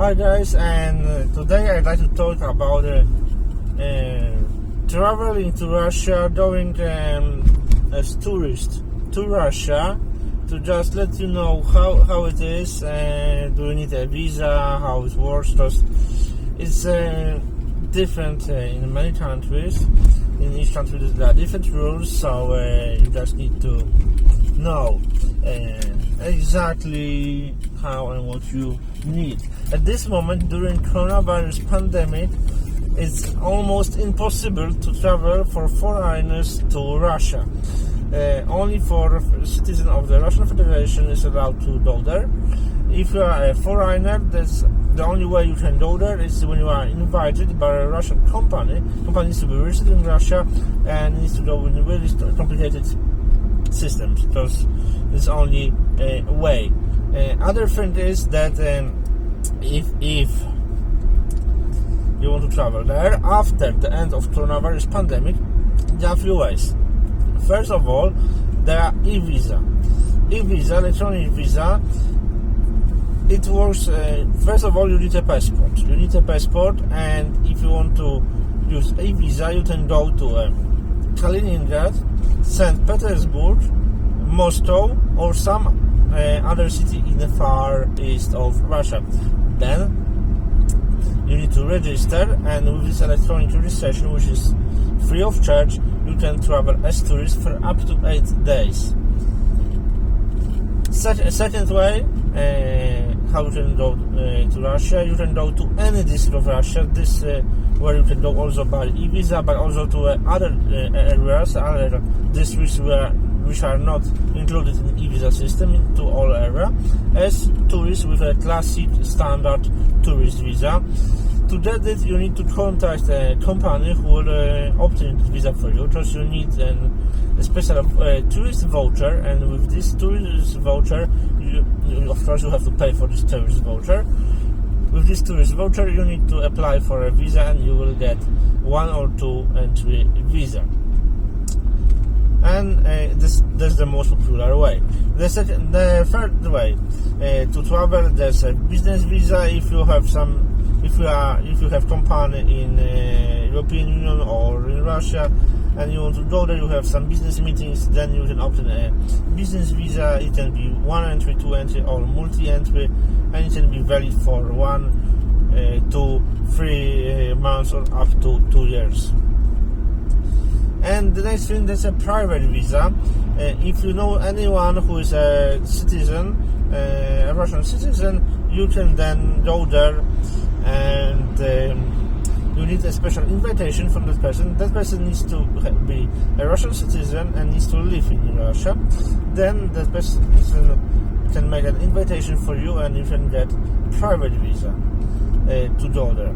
Hi guys, and today I'd like to talk about traveling to Russia, going as tourist to Russia, to just let you know how it is. Do you need a visa, how it works, because it's different in many countries. In each country there are different rules, so you just need to know exactly how and what you need. At this moment, during coronavirus pandemic, it's almost impossible to travel for foreigners to Russia. Only for citizens of the Russian Federation is allowed to go there. If you are a foreigner, that's the only way you can go there is when you are invited by a Russian company. Company needs to be registered in Russia and needs to go in really complicated systems, because it's only a way. Other thing is that if you want to travel there after the end of coronavirus pandemic, there are a few ways. First of all, there are e-visa, electronic visa. It works. First of all, you need a passport. And if you want to use e-visa, you can go to Kaliningrad, St. Petersburg, Moscow, or some other city in the far east of Russia. Then you need to register, and with this electronic registration, which is free of charge, you can travel as tourist for up to 8 days. Second way, how you can go to Russia, you can go to any district of Russia. This where you can go also by e-visa, but also to other areas, other districts which are not included in the e-visa system, to all areas, as tourists with a classic standard tourist visa. To get it, you need to contact a company who will obtain the visa for you, because you need a special tourist voucher, and with this tourist voucher, of course you have to pay for this tourist voucher. With this tourist voucher, you need to apply for a visa, and you will get 1 or 2 entry visa. And that's the most popular way. The third way to travel, there's a business visa. If you have company in European Union or in Russia, and you want to go there, you have some business meetings, then you can obtain a business visa. It can be 1 entry, 2 entry, or multi-entry, and it can be valid for 1 to 3 months or up to 2 years. And the next thing, that's a private visa. If you know anyone who is a citizen, a Russian citizen, you can then go there, and you need a special invitation from that person. That person needs to be a Russian citizen and needs to live in Russia. Then that person can make an invitation for you, and you can get private visa to go there.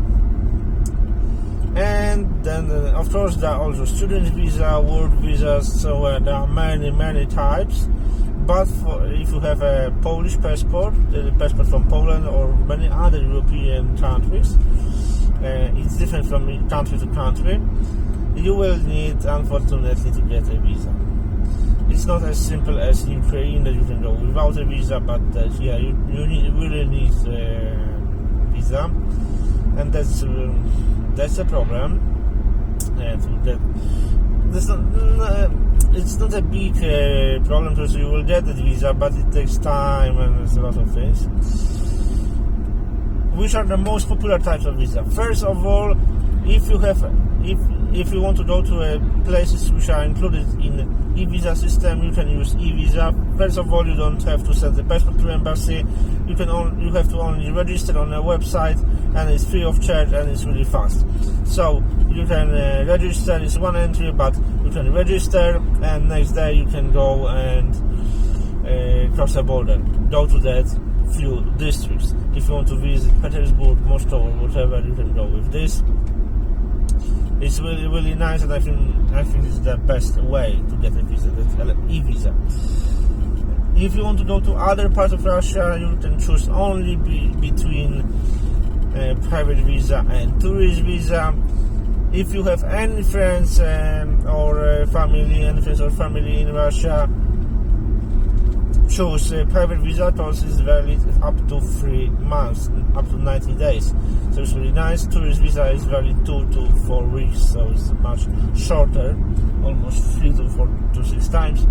And then, of course, there are also student visa, work visas, so there are many types. But if you have a Polish passport, the passport from Poland or many other European countries, it's different from country to country, you will need, unfortunately, to get a visa. It's not as simple as in Ukraine that you can go without a visa, but you really need a visa, and that's a problem. It's not a big problem, because you will get the visa, but it takes time and there's a lot of things. Which are the most popular types of visa? First of all, if you want to go to places which are included in e-visa system, you can use e-visa. First of all, you don't have to send the passport to embassy. You have to only register on a website, and it's free of charge, and it's really fast. So you can register. It's 1 entry, but you can register, and next day you can go and cross the border, go to that few districts. If you want to visit Petersburg, Moscow, or whatever, you can go with this. It's really nice, and I think it's the best way to get a visa, that's e-visa. If you want to go to other parts of Russia, you can choose only between private visa and tourist visa. If you have any friends or family in Russia, choose a private visa, because it's valid up to 3 months, up to 90 days. So it's really nice. Tourist visa is valid 2 to 4 weeks, so it's much shorter, almost 3 to 4 to 6 times.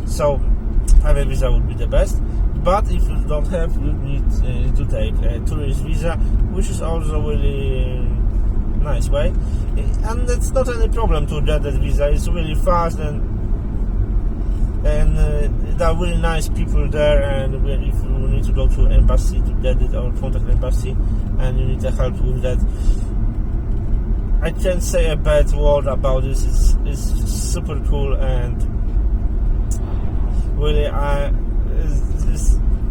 So private visa would be the best. But if you don't have, you need to take a tourist visa, which is also really nice way. And it's not any problem to get that visa. It's really fast, and there are really nice people there. And if you need to go to embassy to get it, or contact embassy, and you need the help with that, I can't say a bad word about this. It's super cool, and really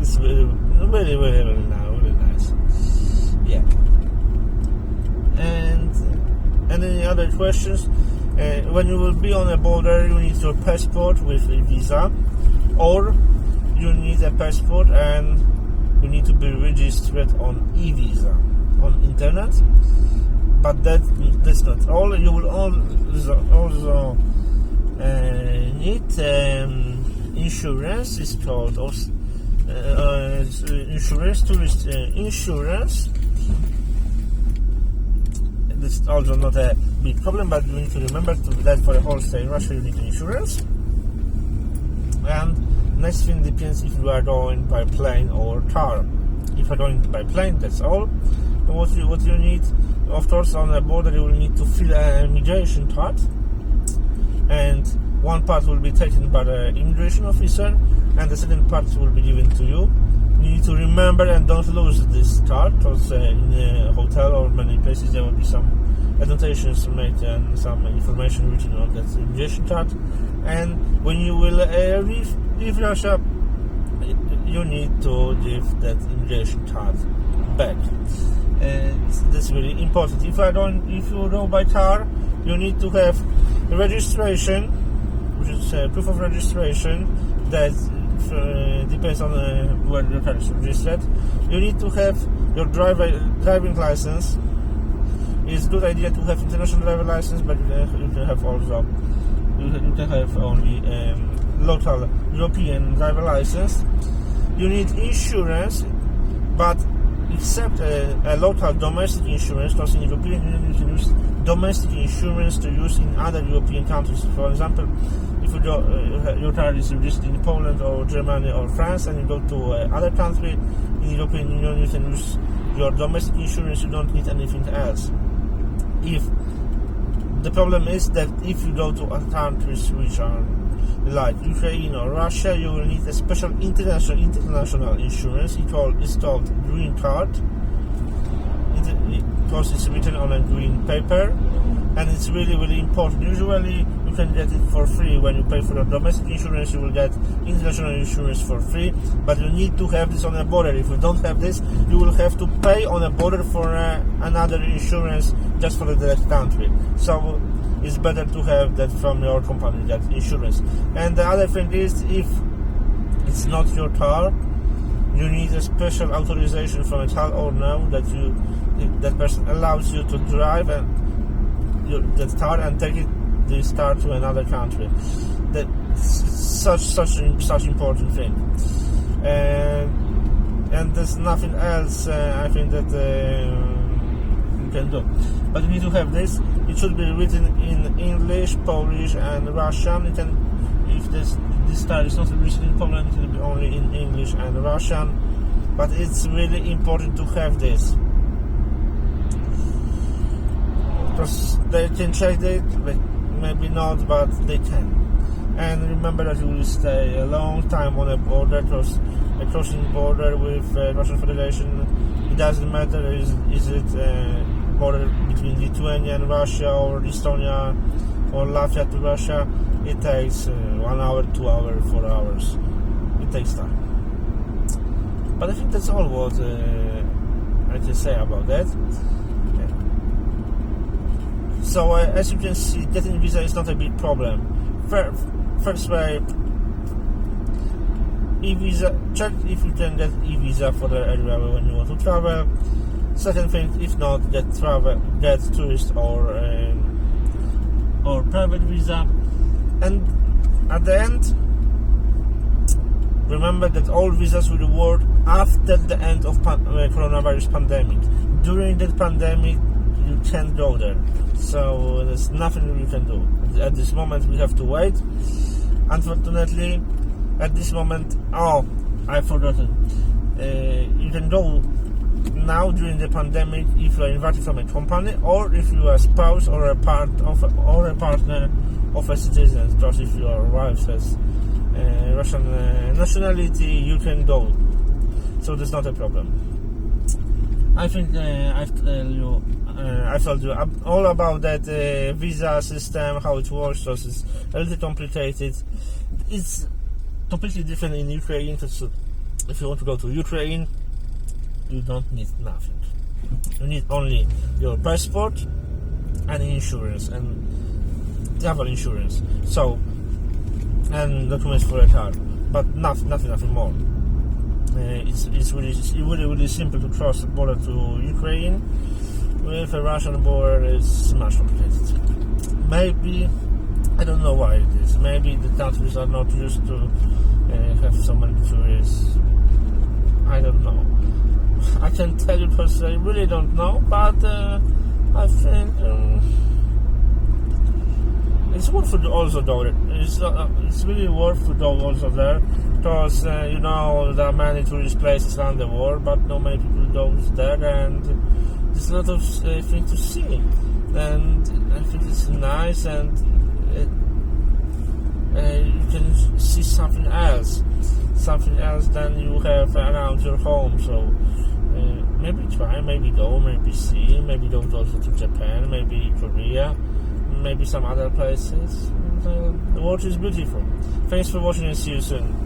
it's really nice. Yeah. And any other questions? When you will be on a border, you need your passport with a visa, or you need a passport and you need to be registered on e-visa on internet. But that's not all. You will also need insurance. It's called insurance, tourist insurance. This is also not a big problem, but you need to remember that for a whole stay in Russia you need insurance. And next thing depends if you are going by plane or car. If you are going by plane, that's all. What you need, of course, on the border you will need to fill an immigration card, and one part will be taken by the immigration officer, and the second part will be given to you. You need to remember and don't lose this card, because in a hotel or many places there will be some annotations made and some information written on that immigration card. And when you will leave Russia, you need to give that immigration card back. That's really important. If you go by car, you need to have registration, which is proof of registration that depends on where your car is registered. You need to have your driving license. It's a good idea to have international driver license, but you can have also only local European driver license. You need insurance, but except a local domestic insurance, because in European Union you can use domestic insurance to use in other European countries. For example, if your car is registered in Poland or Germany or France, and you go to other country in the European Union, you can use your domestic insurance. You don't need anything else. If the problem is that if you go to countries which are like Ukraine or Russia, you will need a special international insurance. It's called green card, because it's written on a green paper, and it's really, really important. Usually you can get it for free. When you pay for your domestic insurance, you will get international insurance for free, but you need to have this on a border. If you don't have this, you will have to pay on a border for another insurance just for the country. So it's better to have that from your company, that insurance. And the other thing is, if it's not your car, you need a special authorization from a car owner that person allows you to drive that car and take this car to another country. That's such important thing. And there's nothing else I think that you can do. But you need to have this. It should be written in English, Polish, and Russian. If this car is not written in Poland, it will be only in English and Russian. But it's really important to have this, because they can check it, but maybe not, but they can. And remember that you will stay a long time on a border, because crossing border with Russian Federation, it doesn't matter is it border between Lithuania and Russia, or Estonia or Latvia to Russia. It takes 1 hour, 2 hours, 4 hours. It takes time. But I think that's all what I can say about that. So as you can see, getting visa is not a big problem. First way, e-visa, check if you can get e-visa for the area when you want to travel. Second thing, if not, get tourist or private visa. And at the end, Remember that all visas will work after the end of coronavirus pandemic. During the pandemic, you can't go there. So there's nothing we can do. At this moment, we have to wait. Unfortunately, at this moment, I forgot it. You can go now during the pandemic if you are invited from a company, or if you are a spouse or a partner of a citizen. Because if your wife has Russian nationality, you can go. So that's not a problem. I think I told you all about that visa system, how it works. So it's a little complicated. It's completely different in Ukraine. Because if you want to go to Ukraine, you don't need nothing. You need only your passport and insurance and travel insurance. So and documents for a car, but nothing more. It's really simple to cross the border to Ukraine. With a Russian border, it's much complicated. Maybe, I don't know why it is. Maybe the countries are not used to have so many tourists. I don't know. I can tell you because I really don't know, but I think it's worth to also do it. It's really worth to go also there, because there are many tourist places around the world, but not many people go there, and there's a lot of things to see, and I think it's nice, and you can see something else than you have around your home. So maybe try, maybe go, maybe see, maybe go also to Japan, maybe Korea, maybe some other places. The world is beautiful. Thanks for watching and see you soon.